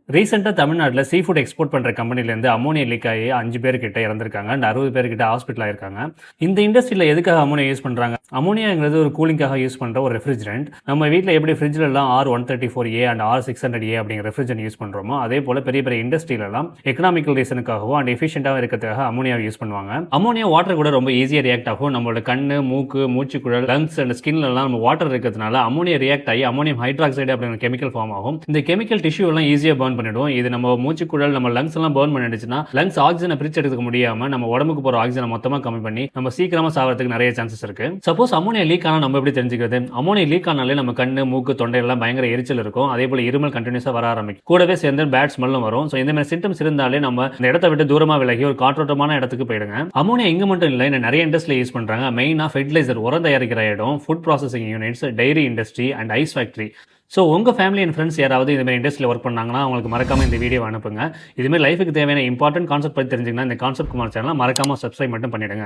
ரீசெண்டா தமிழ்நாட்டுல sea food export பண்ற கம்பெனிலேருந்து அம்மோனியா லீக் ஆகி 5 பேர் கிட்ட இறந்திருக்காங்க அண்ட் 60 பேர் கிட்ட ஹாஸ்பிட்டல் ஆயிருக்காங்க. இந்த இண்டஸ்ட்ரியில எதுக்காக அம்மோனியா யூஸ் பண்றாங்க? அம்மோனியாங்கிறது ஒரு கூலிங்காக யூஸ் பண்ற ஒரு ரெஃப்ரிஜரண்ட். நம்ம வீட்டில் எப்படி ஃப்ரிட்ஜ்ல எல்லாம் R134A அண்ட் R600A அப்படிங்கிற ரெஃப்ரிஜரண்ட் யூஸ் பண்றோமோ அதே போல பெரிய பெரிய இண்டஸ்ட்ரியில எல்லாம் எக்கனாமிக்கல் ரீசனுக்காகவும் அண்ட் எஃபிஷியன்டாக இருக்கிறதுக்காக அம்மோனியாவை யூஸ் பண்ணுவாங்க. அம்மோனியா வாட்டர் கூட ரொம்ப ஈஸியாக ரியாக்ட் ஆகும். நம்மளோட கண்ணு, மூக்கு, மூச்சுக்குழல், லங்ஸ் அண்ட் ஸ்கின்ல எல்லாம் நம்ம வாட்டர் இருக்கிறதுனால அம்மோனியா ரியாக்ட் ஆகி அம்மோனியம் ஹைட்ராக்சைடு அப்படிங்கிற கெமிக்கல் ஃபார்ம் ஆகும். இந்த கெமிக்கல் டிஷ்யூ எல்லாம் ஈஸியாக பர்ன் பண்ணிடும். இது நம்ம மூச்சுக்குழல், நம்ம லங்ஸ் எல்லாம் பர்ன் பண்ணிடுச்சுன்னா லங்ஸ் ஆக்சிஜனை பிரிச்சு எடுக்க முடியாம நம்ம உடம்புக்கு போற ஆக்சிஜனை மொத்தமா கம்மி பண்ணி நம்ம சீக்கிரமா சாவறதுக்கு நிறைய சான்சஸ் இருக்கு. சப்போஸ் அம்மோனியா லீக் ஆனா நம்ம எப்படி தெரிஞ்சுக்கிறது? அம்மோனியா லீக் ஆனாலே நம்ம கண்ணு, மூக்கு, தொண்டை எல்லாம் பயங்கர எரிச்சல் இருக்கும். அதே போல இருமல் கண்டினியூஸா வர ஆரம்பிக்கும். கூடவே சேர்ந்து பேட் ஸ்மெல்லும் வரும். சோ இந்த மாதிரி சிம்டம்ஸ் இருந்தாலே நம்ம இந்த இடத்தை விட்டு தூரமா விலகி ஒரு காற்றோட்டமான இடத்துக்கு போயிடுங்க. அம்மோனியா இங்க மட்டும் இல்ல, இன்னும் நிறைய இண்டஸ்ட்ரியில யூஸ் பண்றாங்க. மெயினா ஃபெர்டிலைசர், உரம் தயாரிக்கிற இடம், food processing units, dairy industry and ice factory. So உங்கள் ஃபேமிலி அண்ட் ஃப்ரெண்ட்ஸ் யாராவது இந்த மாதிரி இண்டஸ்ட்ரியில் ஒர்க் பண்ணாங்கன்னா அவங்களுக்கு மறக்காமல் இந்த வீடியோ அனுப்புங்க. இதுமாதிரி லைஃபுக்கு தேவையான இம்பார்ட்டன்ட் கான்செப்ட் பற்றி தெரிஞ்சுங்கன்னா இந்த கான்செப்ட் குமார் சேனலை மறக்காமல் சப்ஸ்கிரைப் மட்டும் பண்ணிவிடுங்க.